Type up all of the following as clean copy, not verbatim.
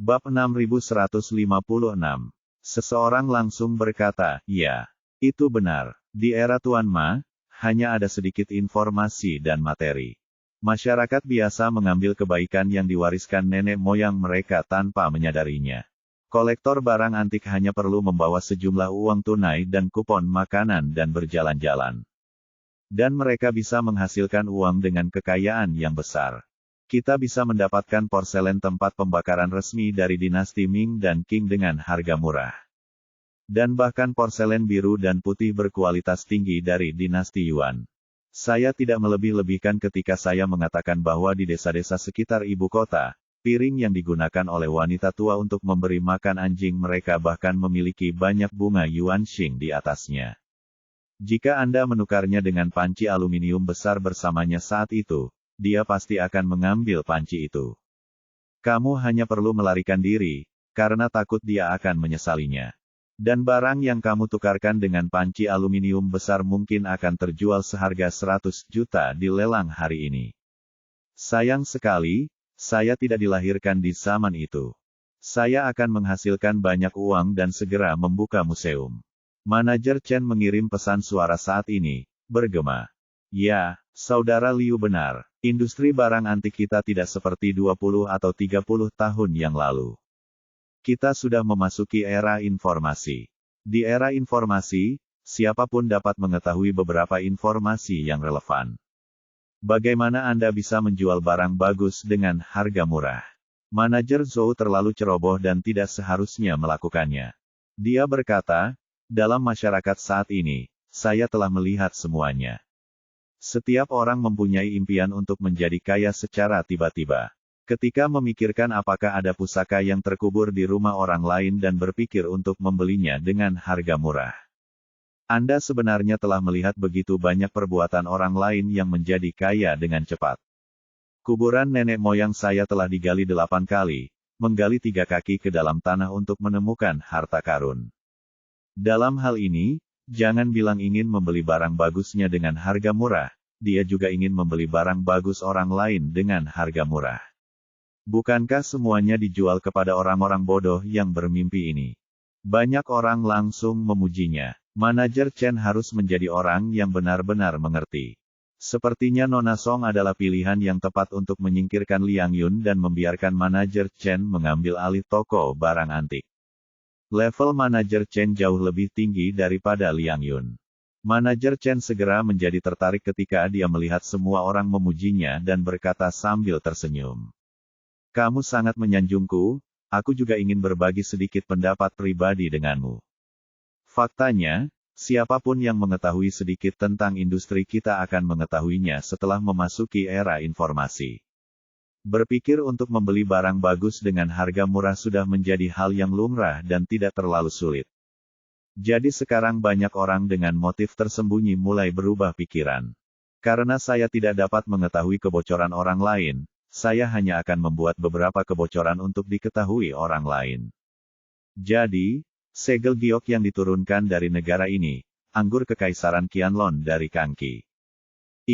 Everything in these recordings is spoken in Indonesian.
Bab 6156. Seseorang langsung berkata, ya, itu benar. Di era Tuan Ma, hanya ada sedikit informasi dan materi. Masyarakat biasa mengambil kebaikan yang diwariskan nenek moyang mereka tanpa menyadarinya. Kolektor barang antik hanya perlu membawa sejumlah uang tunai dan kupon makanan dan berjalan-jalan. Dan mereka bisa menghasilkan uang dengan kekayaan yang besar. Kita bisa mendapatkan porselen tempat pembakaran resmi dari dinasti Ming dan Qing dengan harga murah. Dan bahkan porselen biru dan putih berkualitas tinggi dari dinasti Yuan. Saya tidak melebih-lebihkan ketika saya mengatakan bahwa di desa-desa sekitar ibu kota, piring yang digunakan oleh wanita tua untuk memberi makan anjing mereka bahkan memiliki banyak bunga Yuan Xing di atasnya. Jika Anda menukarnya dengan panci aluminium besar bersamanya saat itu, dia pasti akan mengambil panci itu. Kamu hanya perlu melarikan diri, karena takut dia akan menyesalinya. Dan barang yang kamu tukarkan dengan panci aluminium besar mungkin akan terjual seharga 100 juta di lelang hari ini. Sayang sekali, saya tidak dilahirkan di zaman itu. Saya akan menghasilkan banyak uang dan segera membuka museum. Manajer Chen mengirim pesan suara saat ini, bergema. Ya, Saudara Liu benar. Industri barang antik kita tidak seperti 20 atau 30 tahun yang lalu. Kita sudah memasuki era informasi. Di era informasi, siapapun dapat mengetahui beberapa informasi yang relevan. Bagaimana Anda bisa menjual barang bagus dengan harga murah? Manajer Zhou terlalu ceroboh dan tidak seharusnya melakukannya. Dia berkata, dalam masyarakat saat ini, saya telah melihat semuanya. Setiap orang mempunyai impian untuk menjadi kaya secara tiba-tiba. Ketika memikirkan apakah ada pusaka yang terkubur di rumah orang lain dan berpikir untuk membelinya dengan harga murah. Anda sebenarnya telah melihat begitu banyak perbuatan orang lain yang menjadi kaya dengan cepat. Kuburan nenek moyang saya telah digali 8 kali, menggali 3 kaki ke dalam tanah untuk menemukan harta karun. Dalam hal ini, jangan bilang ingin membeli barang bagusnya dengan harga murah, dia juga ingin membeli barang bagus orang lain dengan harga murah. Bukankah semuanya dijual kepada orang-orang bodoh yang bermimpi ini? Banyak orang langsung memujinya. Manajer Chen harus menjadi orang yang benar-benar mengerti. Sepertinya Nona Song adalah pilihan yang tepat untuk menyingkirkan Liang Yun dan membiarkan manajer Chen mengambil alih toko barang antik. Level manajer Chen jauh lebih tinggi daripada Liang Yun. Manajer Chen segera menjadi tertarik ketika dia melihat semua orang memujinya dan berkata sambil tersenyum. Kamu sangat menyanjungku, aku juga ingin berbagi sedikit pendapat pribadi denganmu. Faktanya, siapapun yang mengetahui sedikit tentang industri kita akan mengetahuinya setelah memasuki era informasi. Berpikir untuk membeli barang bagus dengan harga murah sudah menjadi hal yang lumrah dan tidak terlalu sulit. Jadi sekarang banyak orang dengan motif tersembunyi mulai berubah pikiran. Karena saya tidak dapat mengetahui kebocoran orang lain, saya hanya akan membuat beberapa kebocoran untuk diketahui orang lain. Jadi, segel giok yang diturunkan dari negara ini, anggur kekaisaran Qianlong dari Kangqi,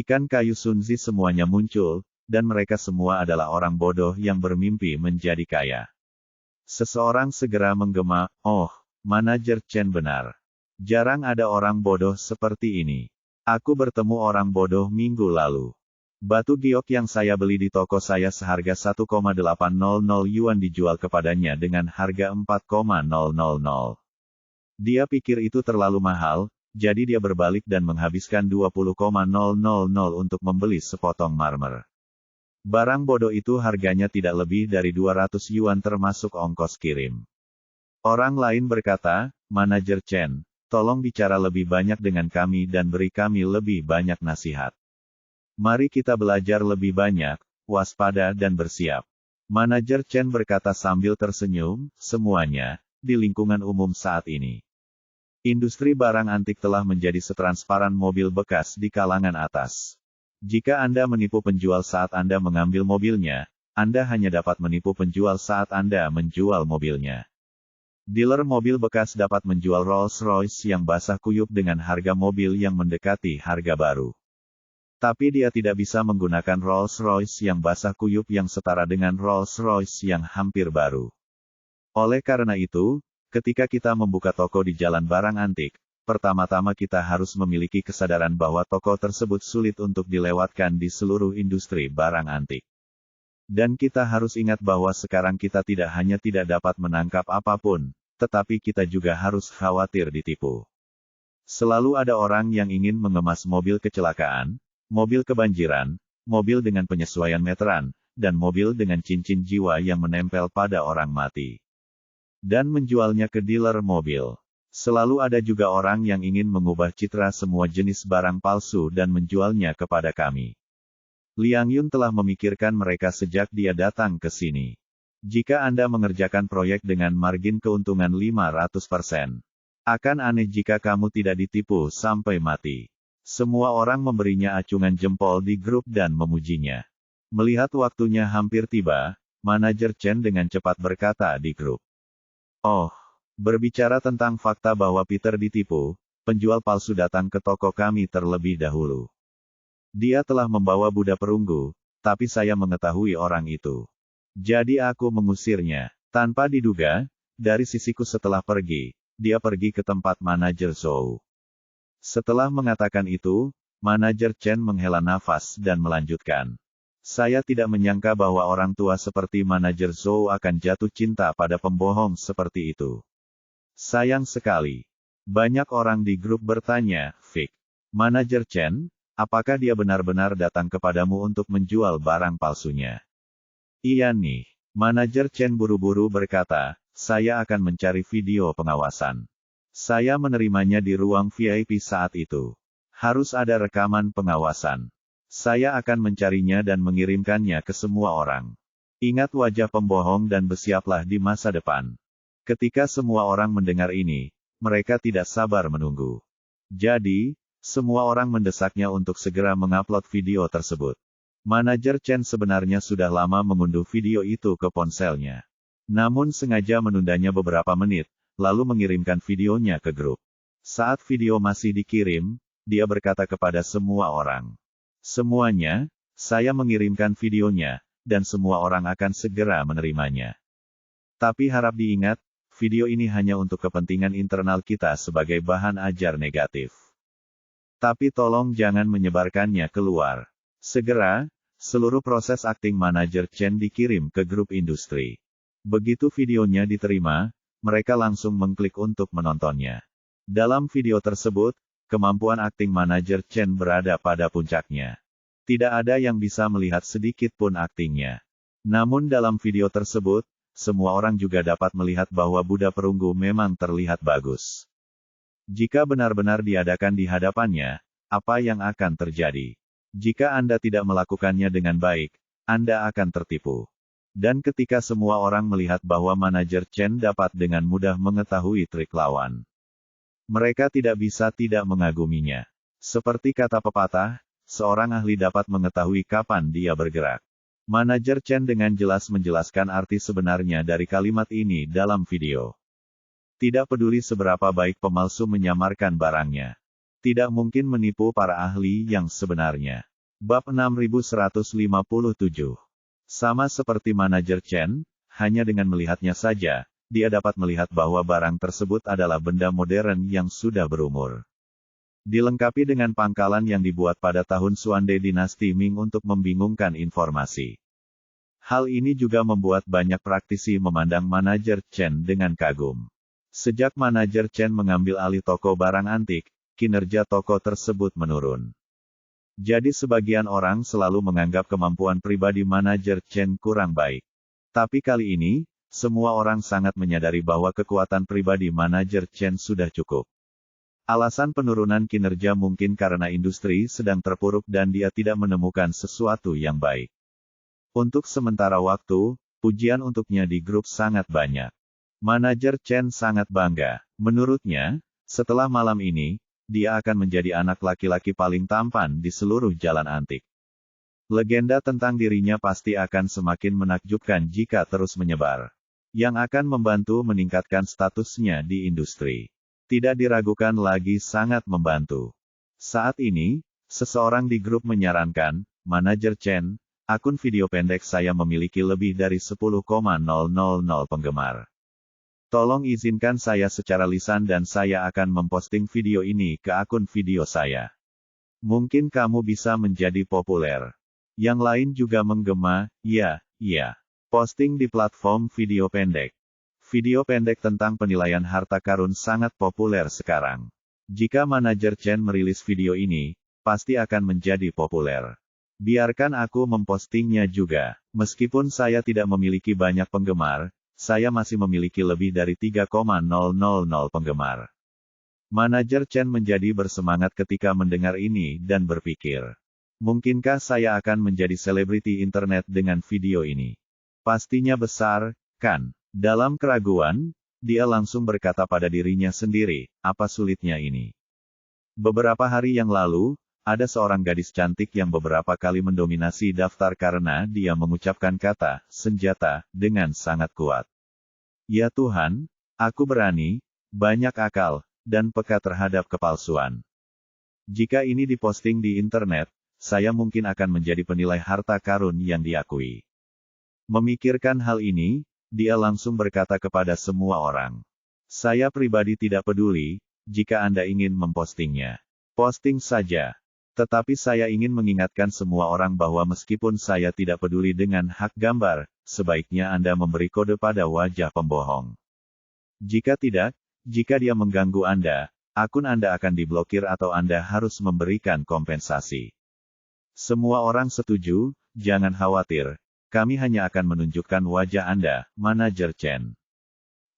ikan kayu Sunzi semuanya muncul, dan mereka semua adalah orang bodoh yang bermimpi menjadi kaya. Seseorang segera menggema, oh, manajer Chen benar. Jarang ada orang bodoh seperti ini. Aku bertemu orang bodoh minggu lalu. Batu giok yang saya beli di toko saya seharga 1,800 yuan dijual kepadanya dengan harga 4,000. Dia pikir itu terlalu mahal, jadi dia berbalik dan menghabiskan 20,000 untuk membeli sepotong marmer. Barang bodoh itu harganya tidak lebih dari 200 yuan termasuk ongkos kirim. Orang lain berkata, manajer Chen, tolong bicara lebih banyak dengan kami dan beri kami lebih banyak nasihat. Mari kita belajar lebih banyak, waspada dan bersiap. Manajer Chen berkata sambil tersenyum, semuanya, di lingkungan umum saat ini. Industri barang antik telah menjadi setransparan mobil bekas di kalangan atas. Jika Anda menipu penjual saat Anda mengambil mobilnya, Anda hanya dapat menipu penjual saat Anda menjual mobilnya. Dealer mobil bekas dapat menjual Rolls-Royce yang basah kuyup dengan harga mobil yang mendekati harga baru. Tapi dia tidak bisa menggunakan Rolls-Royce yang basah kuyup yang setara dengan Rolls-Royce yang hampir baru. Oleh karena itu, ketika kita membuka toko di jalan barang antik, pertama-tama kita harus memiliki kesadaran bahwa toko tersebut sulit untuk dilewatkan di seluruh industri barang antik. Dan kita harus ingat bahwa sekarang kita tidak hanya tidak dapat menangkap apapun, tetapi kita juga harus khawatir ditipu. Selalu ada orang yang ingin mengemas mobil kecelakaan, mobil kebanjiran, mobil dengan penyesuaian meteran, dan mobil dengan cincin jiwa yang menempel pada orang mati. Dan menjualnya ke dealer mobil. Selalu ada juga orang yang ingin mengubah citra semua jenis barang palsu dan menjualnya kepada kami. Liang Yun telah memikirkan mereka sejak dia datang ke sini. Jika Anda mengerjakan proyek dengan margin keuntungan 500%, akan aneh jika kamu tidak ditipu sampai mati. Semua orang memberinya acungan jempol di grup dan memujinya. Melihat waktunya hampir tiba, manajer Chen dengan cepat berkata di grup. Oh, berbicara tentang fakta bahwa Peter ditipu, penjual palsu datang ke toko kami terlebih dahulu. Dia telah membawa Buddha perunggu, tapi saya mengetahui orang itu. Jadi aku mengusirnya. Tanpa diduga, dari sisiku setelah pergi, dia pergi ke tempat manajer Zhou. Setelah mengatakan itu, manajer Chen menghela nafas dan melanjutkan. Saya tidak menyangka bahwa orang tua seperti manajer Zhou akan jatuh cinta pada pembohong seperti itu. Sayang sekali. Banyak orang di grup bertanya, Vic, manajer Chen, apakah dia benar-benar datang kepadamu untuk menjual barang palsunya? Iya nih, manajer Chen buru-buru berkata, saya akan mencari video pengawasan. Saya menerimanya di ruang VIP saat itu. Harus ada rekaman pengawasan. Saya akan mencarinya dan mengirimkannya ke semua orang. Ingat wajah pembohong dan bersiaplah di masa depan. Ketika semua orang mendengar ini, mereka tidak sabar menunggu. Jadi, semua orang mendesaknya untuk segera mengupload video tersebut. Manajer Chen sebenarnya sudah lama mengunduh video itu ke ponselnya. Namun sengaja menundanya beberapa menit, lalu mengirimkan videonya ke grup. Saat video masih dikirim, dia berkata kepada semua orang. Semuanya, saya mengirimkan videonya, dan semua orang akan segera menerimanya. Tapi harap diingat, video ini hanya untuk kepentingan internal kita sebagai bahan ajar negatif. Tapi tolong jangan menyebarkannya keluar. Segera, seluruh proses akting manajer Chen dikirim ke grup industri. Begitu videonya diterima, mereka langsung mengklik untuk menontonnya. Dalam video tersebut, kemampuan akting manajer Chen berada pada puncaknya. Tidak ada yang bisa melihat sedikit pun aktingnya. Namun dalam video tersebut, semua orang juga dapat melihat bahwa Buddha perunggu memang terlihat bagus. Jika benar-benar diadakan di hadapannya, apa yang akan terjadi? Jika Anda tidak melakukannya dengan baik, Anda akan tertipu. Dan ketika semua orang melihat bahwa manajer Chen dapat dengan mudah mengetahui trik lawan, mereka tidak bisa tidak mengaguminya. Seperti kata pepatah, seorang ahli dapat mengetahui kapan dia bergerak. Manajer Chen dengan jelas menjelaskan arti sebenarnya dari kalimat ini dalam video. Tidak peduli seberapa baik pemalsu menyamarkan barangnya. Tidak mungkin menipu para ahli yang sebenarnya. Bab 6157. Sama seperti manajer Chen, hanya dengan melihatnya saja, dia dapat melihat bahwa barang tersebut adalah benda modern yang sudah berumur. Dilengkapi dengan pangkalan yang dibuat pada tahun Xuande dinasti Ming untuk membingungkan informasi. Hal ini juga membuat banyak praktisi memandang manajer Chen dengan kagum. Sejak manajer Chen mengambil alih toko barang antik, kinerja toko tersebut menurun. Jadi sebagian orang selalu menganggap kemampuan pribadi manajer Chen kurang baik. Tapi kali ini, semua orang sangat menyadari bahwa kekuatan pribadi manajer Chen sudah cukup. Alasan penurunan kinerja mungkin karena industri sedang terpuruk dan dia tidak menemukan sesuatu yang baik. Untuk sementara waktu, pujian untuknya di grup sangat banyak. Manajer Chen sangat bangga. Menurutnya, setelah malam ini, dia akan menjadi anak laki-laki paling tampan di seluruh jalan antik. Legenda tentang dirinya pasti akan semakin menakjubkan jika terus menyebar. Yang akan membantu meningkatkan statusnya di industri. Tidak diragukan lagi sangat membantu. Saat ini, seseorang di grup menyarankan, Manajer Chen, akun video pendek saya memiliki lebih dari 10,000 penggemar. Tolong izinkan saya secara lisan dan saya akan memposting video ini ke akun video saya. Mungkin kamu bisa menjadi populer. Yang lain juga menggema, iya. Posting di platform video pendek. Video pendek tentang penilaian harta karun sangat populer sekarang. Jika manajer Chen merilis video ini, pasti akan menjadi populer. Biarkan aku mempostingnya juga. Meskipun saya tidak memiliki banyak penggemar, saya masih memiliki lebih dari 3,000 penggemar. Manajer Chen menjadi bersemangat ketika mendengar ini dan berpikir, mungkinkah saya akan menjadi selebriti internet dengan video ini? Pastinya besar, kan? Dalam keraguan, dia langsung berkata pada dirinya sendiri, apa sulitnya ini? Beberapa hari yang lalu, ada seorang gadis cantik yang beberapa kali mendominasi daftar karena dia mengucapkan kata senjata dengan sangat kuat. Ya Tuhan, aku berani, banyak akal, dan peka terhadap kepalsuan. Jika ini diposting di internet, saya mungkin akan menjadi penilai harta karun yang diakui. Memikirkan hal ini, dia langsung berkata kepada semua orang. Saya pribadi tidak peduli, jika Anda ingin mempostingnya. Posting saja. Tetapi saya ingin mengingatkan semua orang bahwa meskipun saya tidak peduli dengan hak gambar, sebaiknya Anda memberi kode pada wajah pembohong. Jika tidak, jika dia mengganggu Anda, akun Anda akan diblokir atau Anda harus memberikan kompensasi. Semua orang setuju, jangan khawatir. Kami hanya akan menunjukkan wajah Anda, Manajer Chen.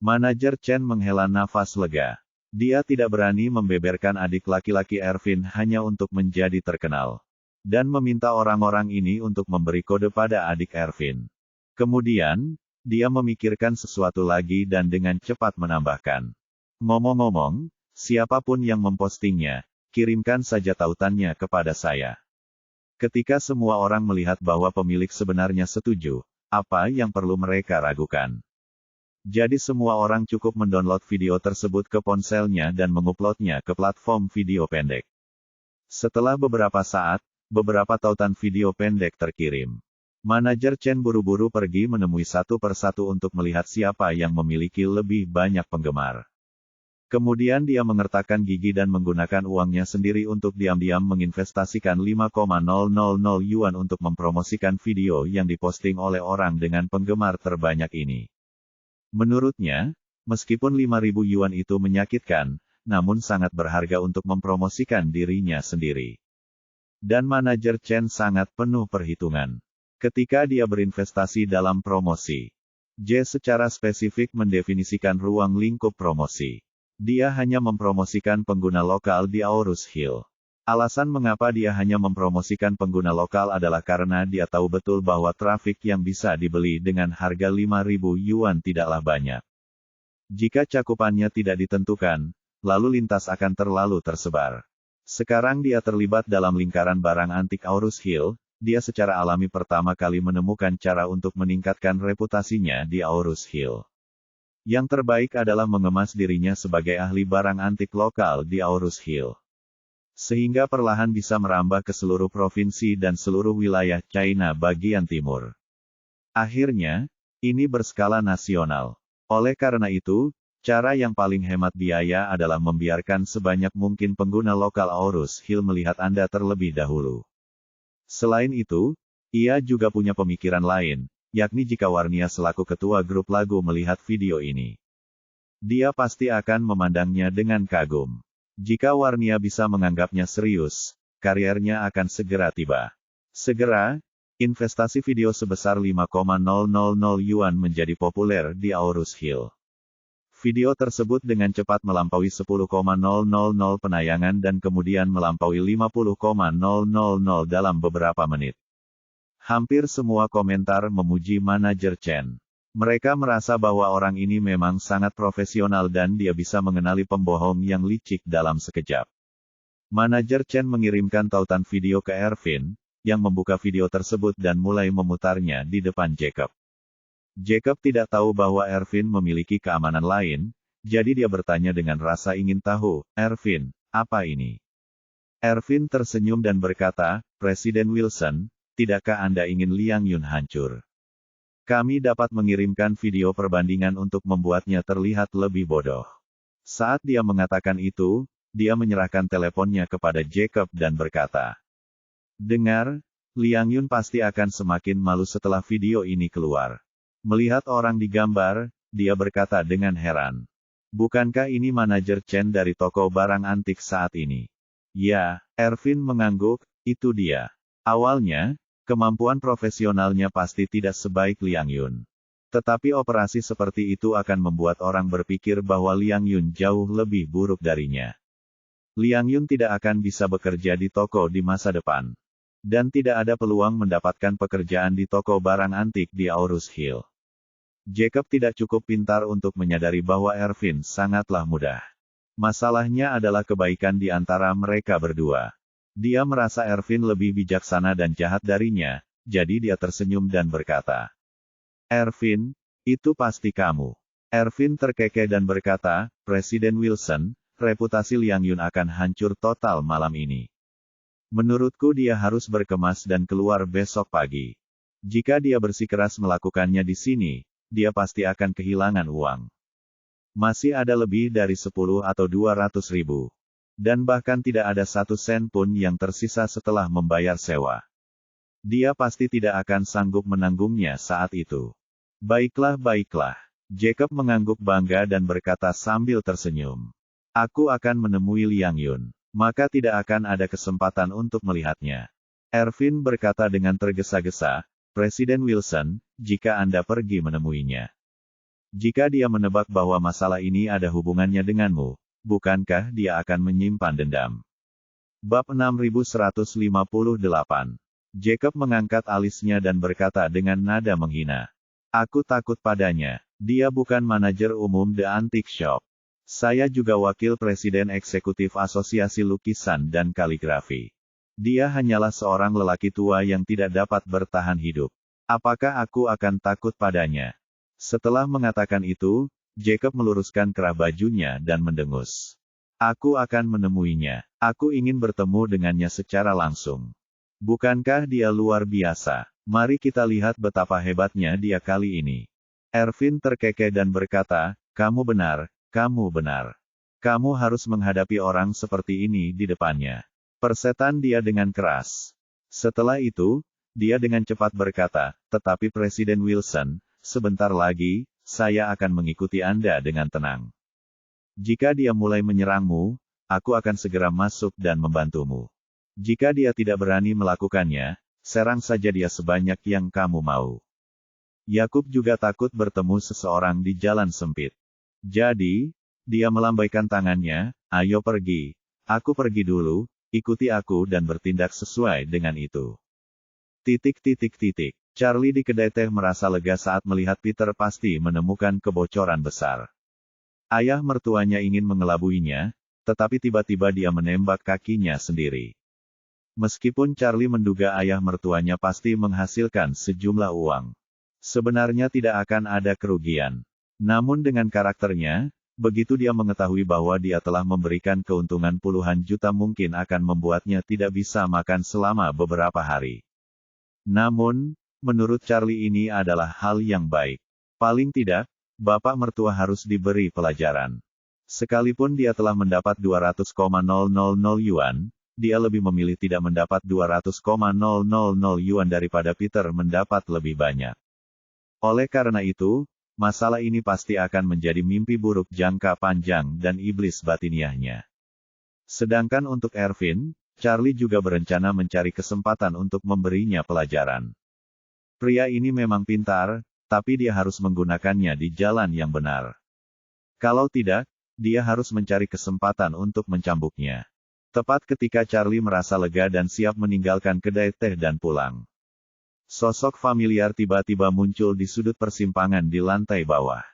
Manajer Chen menghela nafas lega. Dia tidak berani membeberkan adik laki-laki Ervin hanya untuk menjadi terkenal. Dan meminta orang-orang ini untuk memberi kode pada adik Ervin. Kemudian, dia memikirkan sesuatu lagi dan dengan cepat menambahkan. Ngomong-ngomong, siapapun yang mempostingnya, kirimkan saja tautannya kepada saya. Ketika semua orang melihat bahwa pemilik sebenarnya setuju, apa yang perlu mereka ragukan? Jadi semua orang cukup mendownload video tersebut ke ponselnya dan menguploadnya ke platform video pendek. Setelah beberapa saat, beberapa tautan video pendek terkirim. Manajer Chen buru-buru pergi menemui satu persatu untuk melihat siapa yang memiliki lebih banyak penggemar. Kemudian dia mengertakkan gigi dan menggunakan uangnya sendiri untuk diam-diam menginvestasikan 5,000 yuan untuk mempromosikan video yang diposting oleh orang dengan penggemar terbanyak ini. Menurutnya, meskipun 5.000 yuan itu menyakitkan, namun sangat berharga untuk mempromosikan dirinya sendiri. Dan manajer Chen sangat penuh perhitungan. Ketika dia berinvestasi dalam promosi, J secara spesifik mendefinisikan ruang lingkup promosi. Dia hanya mempromosikan pengguna lokal di Aorus Hill. Alasan mengapa dia hanya mempromosikan pengguna lokal adalah karena dia tahu betul bahwa trafik yang bisa dibeli dengan harga 5.000 yuan tidaklah banyak. Jika cakupannya tidak ditentukan, lalu lintas akan terlalu tersebar. Sekarang dia terlibat dalam lingkaran barang antik Aorus Hill, dia secara alami pertama kali menemukan cara untuk meningkatkan reputasinya di Aorus Hill. Yang terbaik adalah mengemas dirinya sebagai ahli barang antik lokal di Aorus Hill. Sehingga perlahan bisa merambah ke seluruh provinsi dan seluruh wilayah China bagian timur. Akhirnya, ini berskala nasional. Oleh karena itu, cara yang paling hemat biaya adalah membiarkan sebanyak mungkin pengguna lokal Aorus Hill melihat Anda terlebih dahulu. Selain itu, ia juga punya pemikiran lain, yakni jika Warnia selaku ketua grup lagu melihat video ini, dia pasti akan memandangnya dengan kagum. Jika Warnia bisa menganggapnya serius, kariernya akan segera tiba. Segera, investasi video sebesar 5,000 yuan menjadi populer di Aorus Hill. Video tersebut dengan cepat melampaui 10,000 penayangan dan kemudian melampaui 50,000 dalam beberapa menit. Hampir semua komentar memuji manajer Chen. Mereka merasa bahwa orang ini memang sangat profesional dan dia bisa mengenali pembohong yang licik dalam sekejap. Manajer Chen mengirimkan tautan video ke Ervin, yang membuka video tersebut dan mulai memutarnya di depan Jacob. Jacob tidak tahu bahwa Ervin memiliki keamanan lain, jadi dia bertanya dengan rasa ingin tahu, Ervin, apa ini? Ervin tersenyum dan berkata, Presiden Wilson, tidakkah Anda ingin Liang Yun hancur? Kami dapat mengirimkan video perbandingan untuk membuatnya terlihat lebih bodoh. Saat dia mengatakan itu, dia menyerahkan teleponnya kepada Jacob dan berkata, "Dengar, Liang Yun pasti akan semakin malu setelah video ini keluar." Melihat orang di gambar, dia berkata dengan heran, "Bukankah ini manajer Chen dari toko barang antik saat ini?" "Ya," Ervin mengangguk, "itu dia." Awalnya, kemampuan profesionalnya pasti tidak sebaik Liang Yun. Tetapi operasi seperti itu akan membuat orang berpikir bahwa Liang Yun jauh lebih buruk darinya. Liang Yun tidak akan bisa bekerja di toko di masa depan. Dan tidak ada peluang mendapatkan pekerjaan di toko barang antik di Aurus Hill. Jacob tidak cukup pintar untuk menyadari bahwa Ervin sangatlah mudah. Masalahnya adalah kebaikan di antara mereka berdua. Dia merasa Ervin lebih bijaksana dan jahat darinya, jadi dia tersenyum dan berkata, "Ervin, itu pasti kamu." Ervin terkekeh dan berkata, "Presiden Wilson, reputasi Liang Yun akan hancur total malam ini. Menurutku dia harus berkemas dan keluar besok pagi. Jika dia bersikeras melakukannya di sini, dia pasti akan kehilangan uang. Masih ada lebih dari 10 atau 200 ribu. Dan bahkan tidak ada 1 sen pun yang tersisa setelah membayar sewa. Dia pasti tidak akan sanggup menanggungnya saat itu." "Baiklah, baiklah." Jacob mengangguk bangga dan berkata sambil tersenyum, "Aku akan menemui Liang Yun. Maka tidak akan ada kesempatan untuk melihatnya." Ervin berkata dengan tergesa-gesa, "Presiden Wilson, jika Anda pergi menemuinya. Jika dia menebak bahwa masalah ini ada hubungannya denganmu, bukankah dia akan menyimpan dendam?" Bab 6158. Jacob mengangkat alisnya dan berkata dengan nada menghina, "Aku takut padanya. Dia bukan manajer umum The Antique Shop. Saya juga wakil presiden eksekutif Asosiasi Lukisan dan Kaligrafi. Dia hanyalah seorang lelaki tua yang tidak dapat bertahan hidup. Apakah aku akan takut padanya?" Setelah mengatakan itu, Jacob meluruskan kerah bajunya dan mendengus. "Aku akan menemuinya. Aku ingin bertemu dengannya secara langsung. Bukankah dia luar biasa? Mari kita lihat betapa hebatnya dia kali ini." Ervin terkekeh dan berkata, "Kamu benar, kamu benar. Kamu harus menghadapi orang seperti ini di depannya." Persetan dia dengan keras. Setelah itu, dia dengan cepat berkata, "Tetapi Presiden Wilson, sebentar lagi, saya akan mengikuti Anda dengan tenang. Jika dia mulai menyerangmu, aku akan segera masuk dan membantumu. Jika dia tidak berani melakukannya, serang saja dia sebanyak yang kamu mau." Yakub juga takut bertemu seseorang di jalan sempit. Jadi, dia melambaikan tangannya, "Ayo pergi. Aku pergi dulu, ikuti aku dan bertindak sesuai dengan itu." Charlie di kedai teh merasa lega saat melihat Peter pasti menemukan kebocoran besar. Ayah mertuanya ingin mengelabuinya, tetapi tiba-tiba dia menembak kakinya sendiri. Meskipun Charlie menduga ayah mertuanya pasti menghasilkan sejumlah uang, sebenarnya tidak akan ada kerugian. Namun dengan karakternya, begitu dia mengetahui bahwa dia telah memberikan keuntungan puluhan juta mungkin akan membuatnya tidak bisa makan selama beberapa hari. Namun, menurut Charlie ini adalah hal yang baik. Paling tidak, bapak mertua harus diberi pelajaran. Sekalipun dia telah mendapat 200,000 yuan, dia lebih memilih tidak mendapat 200,000 yuan daripada Peter mendapat lebih banyak. Oleh karena itu, masalah ini pasti akan menjadi mimpi buruk jangka panjang dan iblis batiniahnya. Sedangkan untuk Ervin, Charlie juga berencana mencari kesempatan untuk memberinya pelajaran. Pria ini memang pintar, tapi dia harus menggunakannya di jalan yang benar. Kalau tidak, dia harus mencari kesempatan untuk mencambuknya. Tepat ketika Charlie merasa lega dan siap meninggalkan kedai teh dan pulang, sosok familiar tiba-tiba muncul di sudut persimpangan di lantai bawah.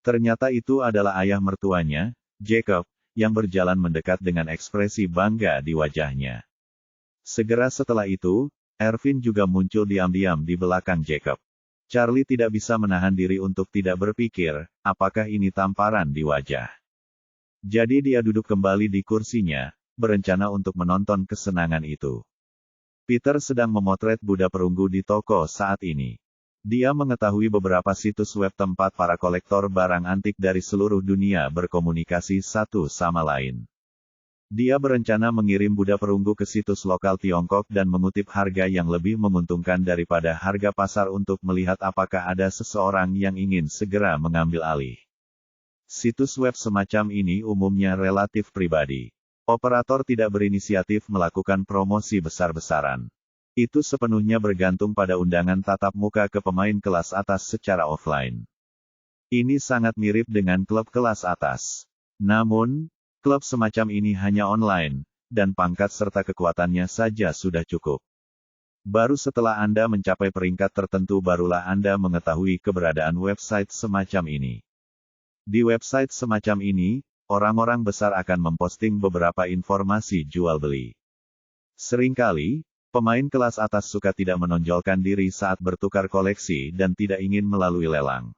Ternyata itu adalah ayah mertuanya, Jacob, yang berjalan mendekat dengan ekspresi bangga di wajahnya. Segera setelah itu, Ervin juga muncul diam-diam di belakang Jacob. Charlie tidak bisa menahan diri untuk tidak berpikir, apakah ini tamparan di wajah. Jadi dia duduk kembali di kursinya, berencana untuk menonton kesenangan itu. Peter sedang memotret Buddha perunggu di toko saat ini. Dia mengetahui beberapa situs web tempat para kolektor barang antik dari seluruh dunia berkomunikasi satu sama lain. Dia berencana mengirim Buddha perunggu ke situs lokal Tiongkok dan mengutip harga yang lebih menguntungkan daripada harga pasar untuk melihat apakah ada seseorang yang ingin segera mengambil alih. Situs web semacam ini umumnya relatif pribadi. Operator tidak berinisiatif melakukan promosi besar-besaran. Itu sepenuhnya bergantung pada undangan tatap muka ke pemain kelas atas secara offline. Ini sangat mirip dengan klub kelas atas. Namun, klub semacam ini hanya online, dan pangkat serta kekuatannya saja sudah cukup. Baru setelah Anda mencapai peringkat tertentu barulah Anda mengetahui keberadaan website semacam ini. Di website semacam ini, orang-orang besar akan memposting beberapa informasi jual beli. Seringkali, pemain kelas atas suka tidak menonjolkan diri saat bertukar koleksi dan tidak ingin melalui lelang.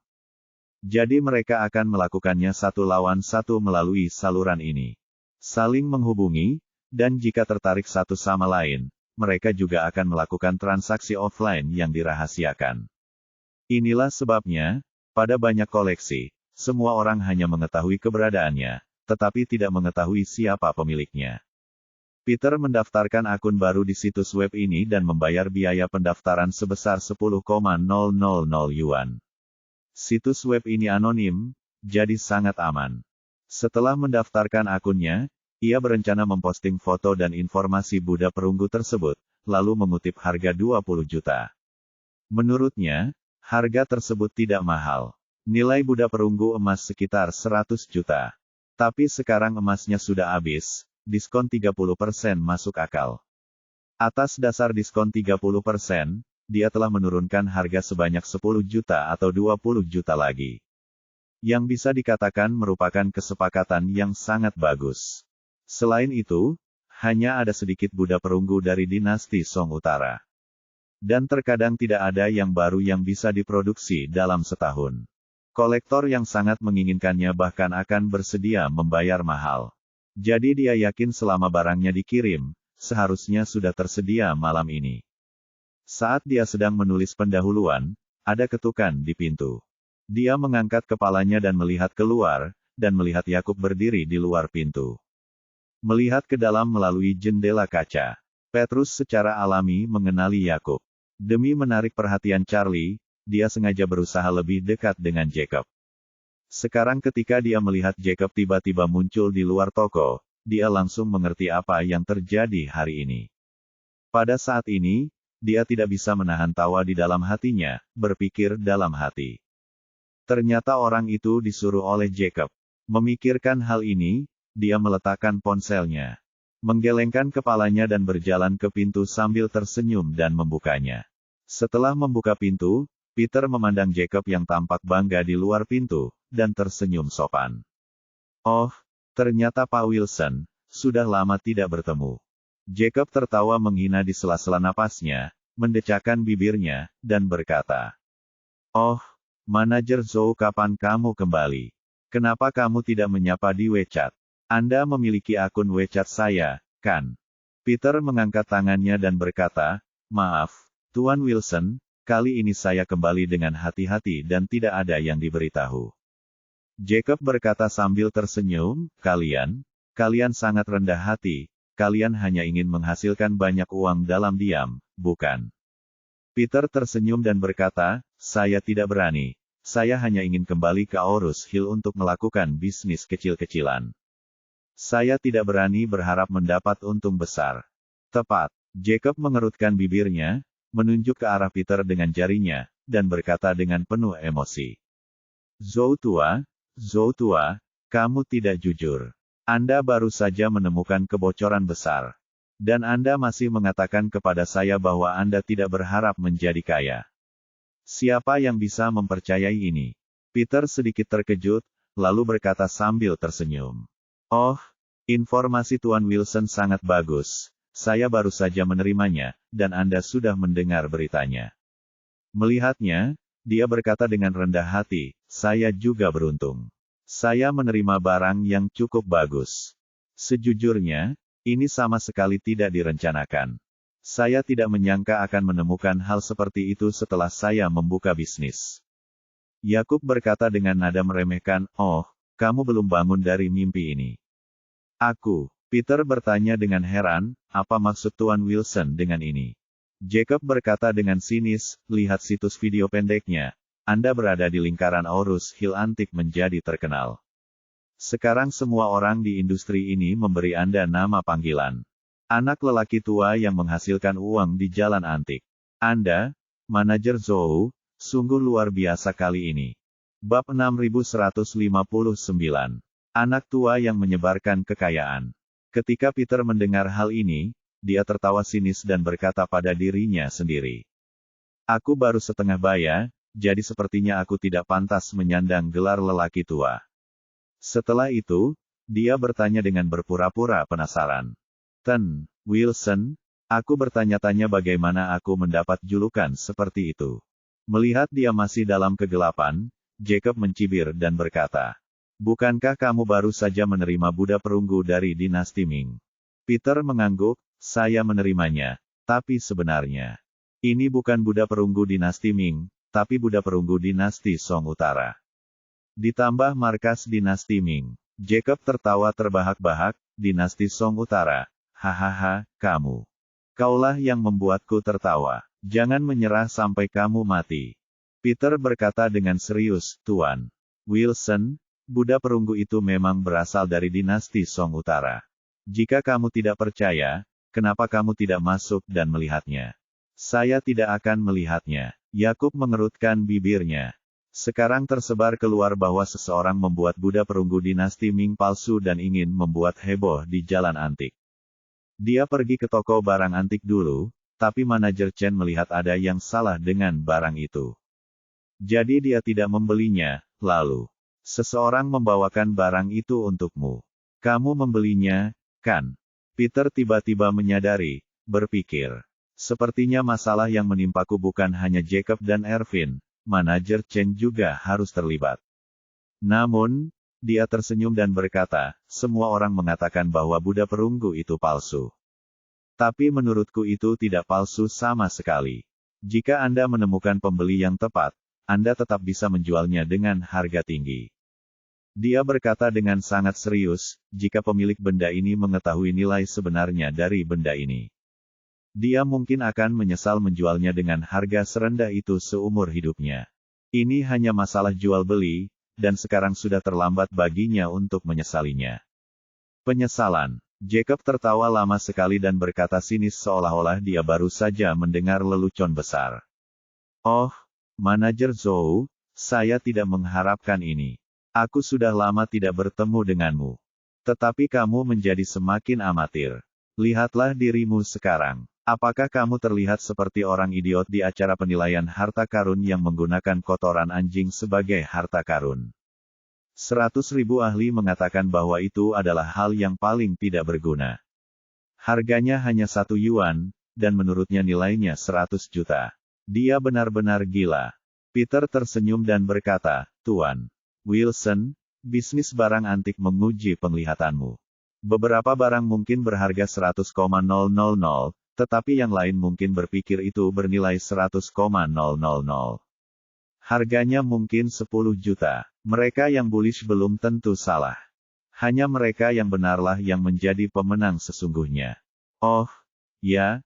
Jadi mereka akan melakukannya satu lawan satu melalui saluran ini. Saling menghubungi, dan jika tertarik satu sama lain, mereka juga akan melakukan transaksi offline yang dirahasiakan. Inilah sebabnya, pada banyak koleksi, semua orang hanya mengetahui keberadaannya, tetapi tidak mengetahui siapa pemiliknya. Peter mendaftarkan akun baru di situs web ini dan membayar biaya pendaftaran sebesar 10,000 yuan. Situs web ini anonim, jadi sangat aman. Setelah mendaftarkan akunnya, ia berencana memposting foto dan informasi Buddha perunggu tersebut, lalu mengutip harga 20 juta. Menurutnya, harga tersebut tidak mahal. Nilai Buddha perunggu emas sekitar 100 juta. Tapi sekarang emasnya sudah habis. Diskon 30% masuk akal. Atas dasar diskon 30%, dia telah menurunkan harga sebanyak 10 juta atau 20 juta lagi. Yang bisa dikatakan merupakan kesepakatan yang sangat bagus. Selain itu, hanya ada sedikit Buddha perunggu dari dinasti Song Utara. Dan terkadang tidak ada yang baru yang bisa diproduksi dalam setahun. Kolektor yang sangat menginginkannya bahkan akan bersedia membayar mahal. Jadi dia yakin selama barangnya dikirim, seharusnya sudah tersedia malam ini. Saat dia sedang menulis pendahuluan, ada ketukan di pintu. Dia mengangkat kepalanya dan melihat keluar, dan melihat Yakub berdiri di luar pintu. Melihat ke dalam melalui jendela kaca, Petrus secara alami mengenali Yakub. Demi menarik perhatian Charlie, dia sengaja berusaha lebih dekat dengan Jacob. Sekarang ketika dia melihat Jacob tiba-tiba muncul di luar toko, dia langsung mengerti apa yang terjadi hari ini. Pada saat ini, dia tidak bisa menahan tawa di dalam hatinya, berpikir dalam hati. Ternyata orang itu disuruh oleh Jacob. Memikirkan hal ini, dia meletakkan ponselnya, menggelengkan kepalanya dan berjalan ke pintu sambil tersenyum dan membukanya. Setelah membuka pintu, Peter memandang Jacob yang tampak bangga di luar pintu, dan tersenyum sopan. Oh, ternyata Pak Wilson, sudah lama tidak bertemu. Jacob tertawa menghina di sela-sela napasnya, mendecakkan bibirnya, dan berkata, "Oh, Manajer Zhou, kapan kamu kembali? Kenapa kamu tidak menyapa di WeChat? Anda memiliki akun WeChat saya, kan?" Peter mengangkat tangannya dan berkata, "Maaf, Tuan Wilson, kali ini saya kembali dengan hati-hati dan tidak ada yang diberitahu." Jacob berkata sambil tersenyum, kalian sangat rendah hati, kalian hanya ingin menghasilkan banyak uang dalam diam, bukan?" Peter tersenyum dan berkata, "Saya tidak berani, saya hanya ingin kembali ke Aurus Hill untuk melakukan bisnis kecil-kecilan. Saya tidak berani berharap mendapat untung besar." Tepat, Jacob mengerutkan bibirnya, menunjuk ke arah Peter dengan jarinya, dan berkata dengan penuh emosi, Zhou tua, kamu tidak jujur. Anda baru saja menemukan kebocoran besar. Dan Anda masih mengatakan kepada saya bahwa Anda tidak berharap menjadi kaya. Siapa yang bisa mempercayai ini?" Peter sedikit terkejut, lalu berkata sambil tersenyum. "Oh, informasi Tuan Wilson sangat bagus. Saya baru saja menerimanya, dan Anda sudah mendengar beritanya." Melihatnya, dia berkata dengan rendah hati, "Saya juga beruntung. Saya menerima barang yang cukup bagus. Sejujurnya, ini sama sekali tidak direncanakan. Saya tidak menyangka akan menemukan hal seperti itu setelah saya membuka bisnis. Yakub berkata dengan nada meremehkan, "Oh, kamu belum bangun dari mimpi ini." Peter bertanya dengan heran, "Apa maksud Tuan Wilson dengan ini?" Jacob berkata dengan sinis, "Lihat situs video pendeknya. Anda berada di lingkaran Aurus Hill antik menjadi terkenal. Sekarang semua orang di industri ini memberi Anda nama panggilan. Anak lelaki tua yang menghasilkan uang di jalan antik. Anda, manajer Zhou, sungguh luar biasa kali ini." Bab 6159. Anak tua yang menyebarkan kekayaan. Ketika Peter mendengar hal ini, dia tertawa sinis dan berkata pada dirinya sendiri, "Aku baru setengah baya, jadi sepertinya aku tidak pantas menyandang gelar lelaki tua." Setelah itu, dia bertanya dengan berpura-pura penasaran. Wilson, aku bertanya-tanya bagaimana aku mendapat julukan seperti itu." Melihat dia masih dalam kegelapan, Jacob mencibir dan berkata, "Bukankah kamu baru saja menerima Buddha perunggu dari dinasti Ming?" Peter mengangguk, "Saya menerimanya, tapi sebenarnya, ini bukan Buddha perunggu dinasti Ming, tapi Buddha perunggu dinasti Song Utara. Ditambah markas dinasti Ming." Jacob tertawa terbahak-bahak, "Dinasti Song Utara. Hahaha, kaulah yang membuatku tertawa. Jangan menyerah sampai kamu mati." Peter berkata dengan serius, "Tuan Wilson, Buddha perunggu itu memang berasal dari dinasti Song Utara. Jika kamu tidak percaya, kenapa kamu tidak masuk dan melihatnya?" "Saya tidak akan melihatnya." Yakub mengerutkan bibirnya. Sekarang tersebar keluar bahwa seseorang membuat Buddha perunggu dinasti Ming palsu dan ingin membuat heboh di jalan antik. Dia pergi ke toko barang antik dulu, tapi manajer Chen melihat ada yang salah dengan barang itu. Jadi dia tidak membelinya, lalu seseorang membawakan barang itu untukmu. Kamu membelinya, kan? Peter tiba-tiba menyadari, berpikir. Sepertinya masalah yang menimpaku bukan hanya Jacob dan Ervin, manajer Chen juga harus terlibat. Namun, dia tersenyum dan berkata, "Semua orang mengatakan bahwa Buddha perunggu itu palsu. Tapi menurutku itu tidak palsu sama sekali. Jika Anda menemukan pembeli yang tepat, Anda tetap bisa menjualnya dengan harga tinggi." Dia berkata dengan sangat serius, "Jika pemilik benda ini mengetahui nilai sebenarnya dari benda ini, dia mungkin akan menyesal menjualnya dengan harga serendah itu seumur hidupnya. Ini hanya masalah jual beli, dan sekarang sudah terlambat baginya untuk menyesalinya." Penyesalan. Jacob tertawa lama sekali dan berkata sinis seolah-olah dia baru saja mendengar lelucon besar. "Oh, manajer Zhou, saya tidak mengharapkan ini. Aku sudah lama tidak bertemu denganmu. Tetapi kamu menjadi semakin amatir. Lihatlah dirimu sekarang. Apakah kamu terlihat seperti orang idiot di acara penilaian harta karun yang menggunakan kotoran anjing sebagai harta karun? 100.000 ahli mengatakan bahwa itu adalah hal yang paling tidak berguna. Harganya hanya 1 yuan, dan menurutnya nilainya 100 juta. Dia benar-benar gila." Peter tersenyum dan berkata, "Tuan Wilson, bisnis barang antik menguji penglihatanmu. Beberapa barang mungkin berharga 100,000, tetapi yang lain mungkin berpikir itu bernilai 100,000. Harganya mungkin 10 juta. Mereka yang bullish belum tentu salah. Hanya mereka yang benarlah yang menjadi pemenang sesungguhnya." "Oh, ya.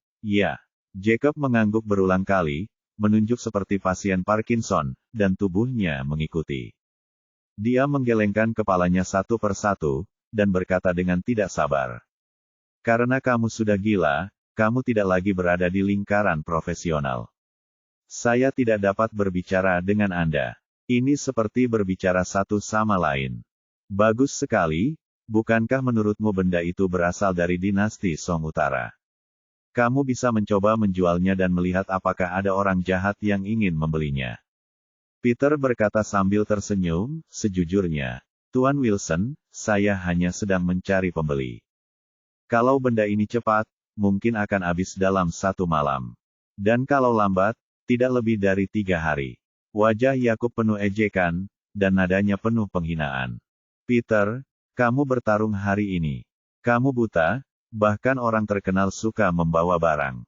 Jacob mengangguk berulang kali, menunjuk seperti pasien Parkinson, dan tubuhnya mengikuti. Dia menggelengkan kepalanya satu persatu, dan berkata dengan tidak sabar, "Karena kamu sudah gila, kamu tidak lagi berada di lingkaran profesional. Saya tidak dapat berbicara dengan Anda. Ini seperti berbicara satu sama lain." "Bagus sekali, bukankah menurutmu benda itu berasal dari dinasti Song Utara? Kamu bisa mencoba menjualnya dan melihat apakah ada orang jahat yang ingin membelinya." Peter berkata sambil tersenyum, "Sejujurnya, Tuan Wilson, saya hanya sedang mencari pembeli. Kalau benda ini cepat, mungkin akan habis dalam 1 malam. Dan kalau lambat, tidak lebih dari 3 hari. Wajah Yakub penuh ejekan, dan nadanya penuh penghinaan. "Peter, kamu bertarung hari ini. Kamu buta, bahkan orang terkenal suka membawa barang.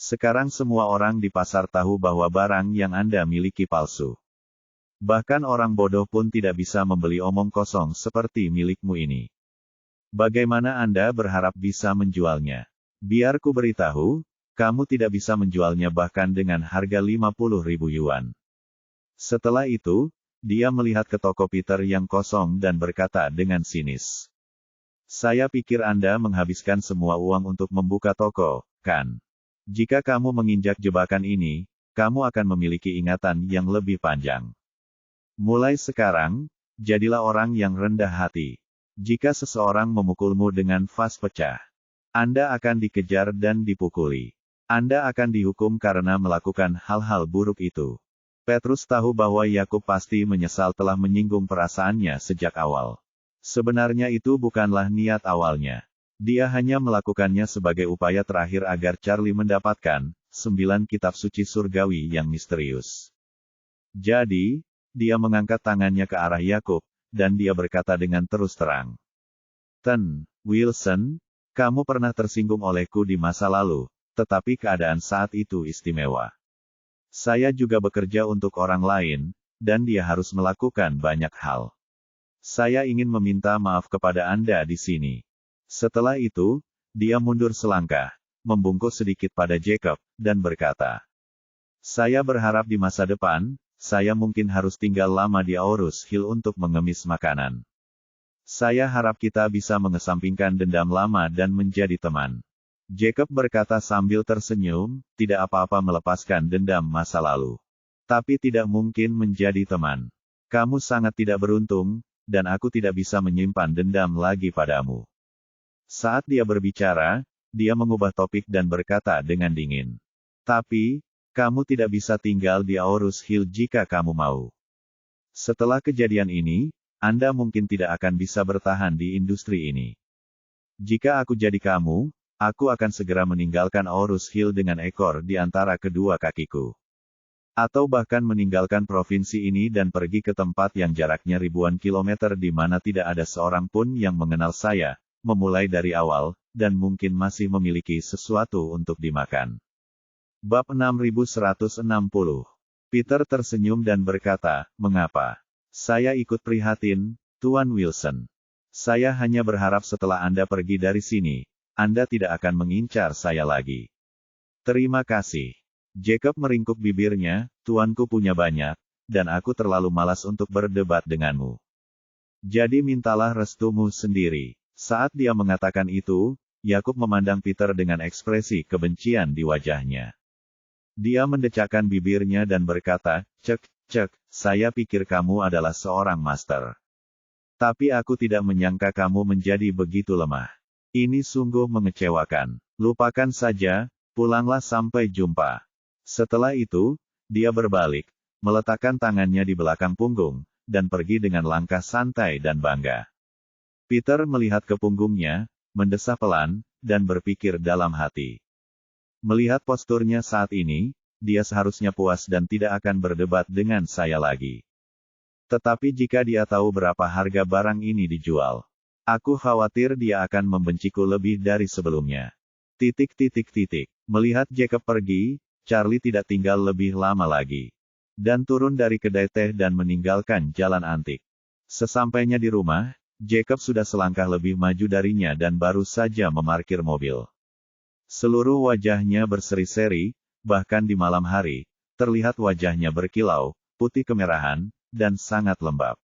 Sekarang semua orang di pasar tahu bahwa barang yang Anda miliki palsu. Bahkan orang bodoh pun tidak bisa membeli omong kosong seperti milikmu ini. Bagaimana Anda berharap bisa menjualnya? Biar ku beritahu, kamu tidak bisa menjualnya bahkan dengan harga 50.000 yuan. Setelah itu, dia melihat ke toko Peter yang kosong dan berkata dengan sinis. Saya pikir Anda menghabiskan semua uang untuk membuka toko, kan? Jika kamu menginjak jebakan ini, kamu akan memiliki ingatan yang lebih panjang. Mulai sekarang, jadilah orang yang rendah hati. Jika seseorang memukulmu dengan vas pecah, Anda akan dikejar dan dipukuli. Anda akan dihukum karena melakukan hal-hal buruk itu. Petrus tahu bahwa Yakub pasti menyesal telah menyinggung perasaannya sejak awal. Sebenarnya itu bukanlah niat awalnya. Dia hanya melakukannya sebagai upaya terakhir agar Charlie mendapatkan 9 kitab suci surgawi yang misterius. Jadi, dia mengangkat tangannya ke arah Yakub, dan dia berkata dengan terus terang. Wilson, kamu pernah tersinggung olehku di masa lalu, tetapi keadaan saat itu istimewa. Saya juga bekerja untuk orang lain, dan dia harus melakukan banyak hal. Saya ingin meminta maaf kepada Anda di sini. Setelah itu, dia mundur selangkah, membungkuk sedikit pada Jacob, dan berkata, saya berharap di masa depan, saya mungkin harus tinggal lama di Aurus Hill untuk mengemis makanan. Saya harap kita bisa mengesampingkan dendam lama dan menjadi teman. Jacob berkata sambil tersenyum, tidak apa-apa melepaskan dendam masa lalu. Tapi tidak mungkin menjadi teman. Kamu sangat tidak beruntung, dan aku tidak bisa menyimpan dendam lagi padamu. Saat dia berbicara, dia mengubah topik dan berkata dengan dingin. Tapi, kamu tidak bisa tinggal di Aurus Hill jika kamu mau. Setelah kejadian ini, Anda mungkin tidak akan bisa bertahan di industri ini. Jika aku jadi kamu, aku akan segera meninggalkan Aurus Hill dengan ekor di antara kedua kakiku. Atau bahkan meninggalkan provinsi ini dan pergi ke tempat yang jaraknya ribuan kilometer di mana tidak ada seorang pun yang mengenal saya, memulai dari awal, dan mungkin masih memiliki sesuatu untuk dimakan. Bab 6160. Peter tersenyum dan berkata, mengapa? Saya ikut prihatin, Tuan Wilson. Saya hanya berharap setelah Anda pergi dari sini, Anda tidak akan mengincar saya lagi. Terima kasih. Jacob meringkuk bibirnya, tuanku punya banyak, dan aku terlalu malas untuk berdebat denganmu. Jadi mintalah restumu sendiri. Saat dia mengatakan itu, Yakub memandang Peter dengan ekspresi kebencian di wajahnya. Dia mendecakkan bibirnya dan berkata, cek, saya pikir kamu adalah seorang master. Tapi aku tidak menyangka kamu menjadi begitu lemah. Ini sungguh mengecewakan. Lupakan saja, pulanglah sampai jumpa. Setelah itu, dia berbalik, meletakkan tangannya di belakang punggung, dan pergi dengan langkah santai dan bangga. Peter melihat ke punggungnya, mendesah pelan, dan berpikir dalam hati. Melihat posturnya saat ini, dia seharusnya puas dan tidak akan berdebat dengan saya lagi. Tetapi jika dia tahu berapa harga barang ini dijual, aku khawatir dia akan membenciku lebih dari sebelumnya. Melihat Jacob pergi, Charlie tidak tinggal lebih lama lagi. Dan turun dari kedai teh dan meninggalkan jalan antik. Sesampainya di rumah, Jacob sudah selangkah lebih maju darinya dan baru saja memarkir mobil. Seluruh wajahnya berseri-seri, bahkan di malam hari, terlihat wajahnya berkilau, putih kemerahan, dan sangat lembab.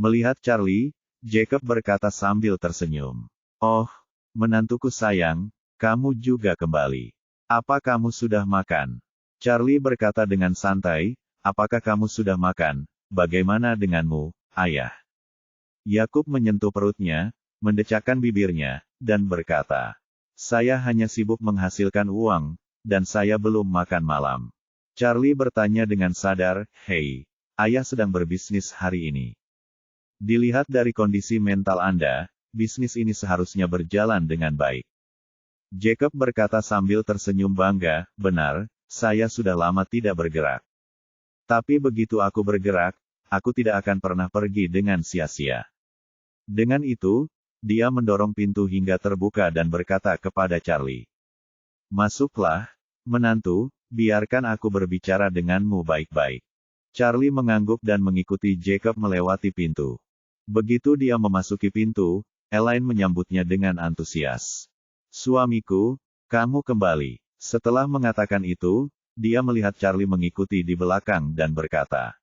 Melihat Charlie, Jacob berkata sambil tersenyum. Oh, menantuku sayang, kamu juga kembali. Apa kamu sudah makan? Charlie berkata dengan santai, apakah kamu sudah makan? Bagaimana denganmu, ayah? Yakub menyentuh perutnya, mendecakkan bibirnya, dan berkata, saya hanya sibuk menghasilkan uang, dan saya belum makan malam. Charlie bertanya dengan sadar, hei, ayah sedang berbisnis hari ini. Dilihat dari kondisi mental Anda, bisnis ini seharusnya berjalan dengan baik. Jacob berkata sambil tersenyum bangga, benar, saya sudah lama tidak bergerak. Tapi begitu aku bergerak, aku tidak akan pernah pergi dengan sia-sia. Dengan itu, dia mendorong pintu hingga terbuka dan berkata kepada Charlie. Masuklah, menantu, biarkan aku berbicara denganmu baik-baik. Charlie mengangguk dan mengikuti Jacob melewati pintu. Begitu dia memasuki pintu, Elaine menyambutnya dengan antusias. Suamiku, kamu kembali. Setelah mengatakan itu, dia melihat Charlie mengikuti di belakang dan berkata,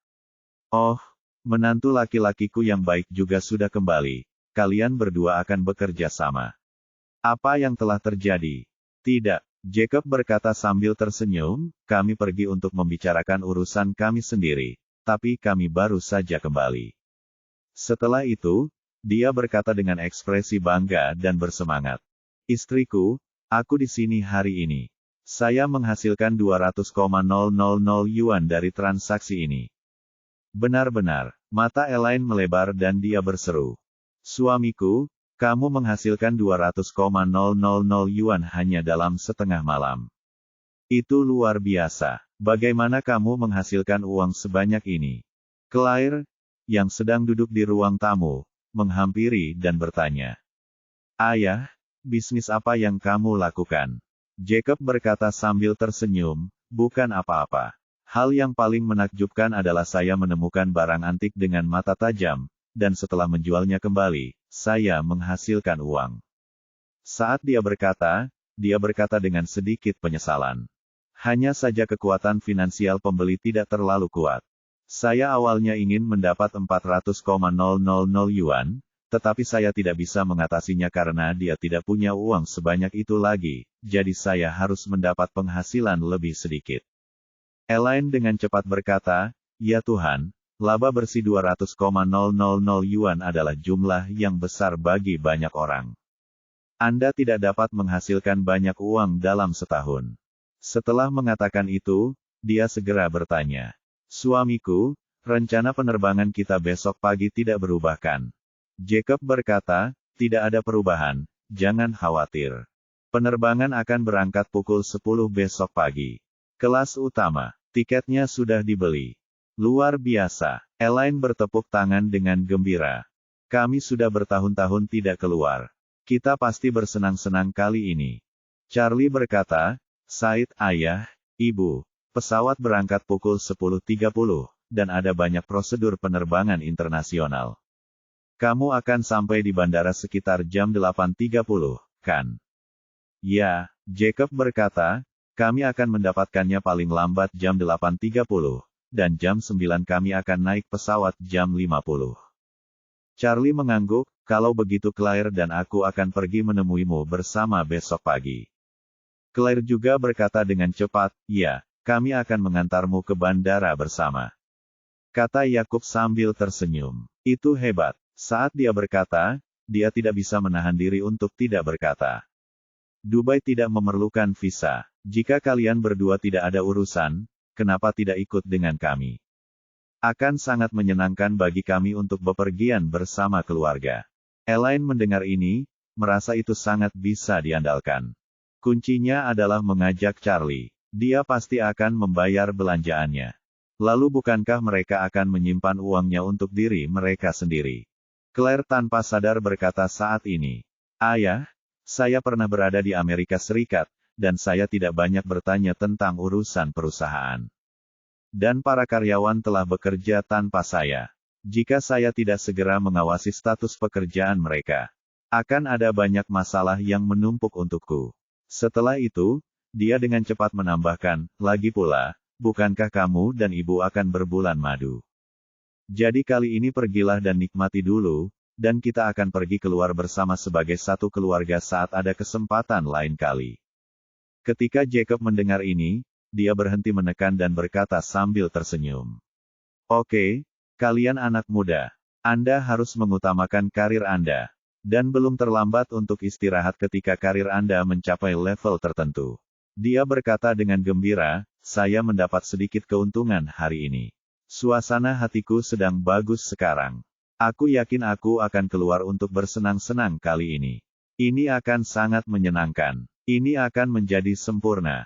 "Oh, menantu laki-lakiku yang baik juga sudah kembali. Kalian berdua akan bekerja sama." "Apa yang telah terjadi?" "Tidak," Jacob berkata sambil tersenyum, "kami pergi untuk membicarakan urusan kami sendiri, tapi kami baru saja kembali." Setelah itu, dia berkata dengan ekspresi bangga dan bersemangat, "Istriku, aku di sini hari ini. Saya menghasilkan 200,000 yuan dari transaksi ini." "Benar-benar," mata Elaine melebar dan dia berseru, "Suamiku, kamu menghasilkan 200,000 yuan hanya dalam setengah malam. Itu luar biasa. Bagaimana kamu menghasilkan uang sebanyak ini?" Claire, yang sedang duduk di ruang tamu, menghampiri dan bertanya, "Ayah, bisnis apa yang kamu lakukan?" Jacob berkata sambil tersenyum, "Bukan apa-apa. Hal yang paling menakjubkan adalah saya menemukan barang antik dengan mata tajam, dan setelah menjualnya kembali, saya menghasilkan uang." Saat dia berkata dengan sedikit penyesalan. "Hanya saja kekuatan finansial pembeli tidak terlalu kuat. Saya awalnya ingin mendapat 400,000 yuan, tetapi saya tidak bisa mengatasinya karena dia tidak punya uang sebanyak itu lagi, jadi saya harus mendapat penghasilan lebih sedikit." Elaine dengan cepat berkata, "Ya Tuhan, laba bersih 200,000 yuan adalah jumlah yang besar bagi banyak orang. Anda tidak dapat menghasilkan banyak uang dalam setahun." Setelah mengatakan itu, dia segera bertanya, "Suamiku, rencana penerbangan kita besok pagi tidak berubah kan?" Jacob berkata, "Tidak ada perubahan, jangan khawatir. Penerbangan akan berangkat pukul 10 besok pagi. Kelas utama, tiketnya sudah dibeli." "Luar biasa." Elaine bertepuk tangan dengan gembira. "Kami sudah bertahun-tahun tidak keluar. Kita pasti bersenang-senang kali ini." Charlie berkata, "Said, ayah, ibu, pesawat berangkat pukul 10.30, dan ada banyak prosedur penerbangan internasional. Kamu akan sampai di bandara sekitar jam 8.30, kan?" "Ya," Jacob berkata, "kami akan mendapatkannya paling lambat jam 8.30, dan jam 9 kami akan naik pesawat jam 50. Charlie mengangguk, "Kalau begitu Claire dan aku akan pergi menemuimu bersama besok pagi." Claire juga berkata dengan cepat, "Ya, kami akan mengantarmu ke bandara bersama," kata Yakub sambil tersenyum. Itu hebat. Saat dia berkata, dia tidak bisa menahan diri untuk tidak berkata, "Dubai tidak memerlukan visa. Jika kalian berdua tidak ada urusan, kenapa tidak ikut dengan kami? Akan sangat menyenangkan bagi kami untuk bepergian bersama keluarga." Elaine mendengar ini, merasa itu sangat bisa diandalkan. Kuncinya adalah mengajak Charlie. Dia pasti akan membayar belanjaannya. Lalu bukankah mereka akan menyimpan uangnya untuk diri mereka sendiri? Claire tanpa sadar berkata saat ini, "Ayah, saya pernah berada di Amerika Serikat, dan saya tidak banyak bertanya tentang urusan perusahaan. Dan para karyawan telah bekerja tanpa saya. Jika saya tidak segera mengawasi status pekerjaan mereka, akan ada banyak masalah yang menumpuk untukku." Setelah itu, dia dengan cepat menambahkan, "Lagi pula, bukankah kamu dan ibu akan berbulan madu? Jadi kali ini pergilah dan nikmati dulu, dan kita akan pergi keluar bersama sebagai satu keluarga saat ada kesempatan lain kali." Ketika Jacob mendengar ini, dia berhenti menekan dan berkata sambil tersenyum, "Oke, kalian anak muda. Anda harus mengutamakan karir Anda. Dan belum terlambat untuk istirahat ketika karir Anda mencapai level tertentu." Dia berkata dengan gembira, "Saya mendapat sedikit keuntungan hari ini. Suasana hatiku sedang bagus sekarang. Aku yakin aku akan keluar untuk bersenang-senang kali ini. Ini akan sangat menyenangkan. Ini akan menjadi sempurna."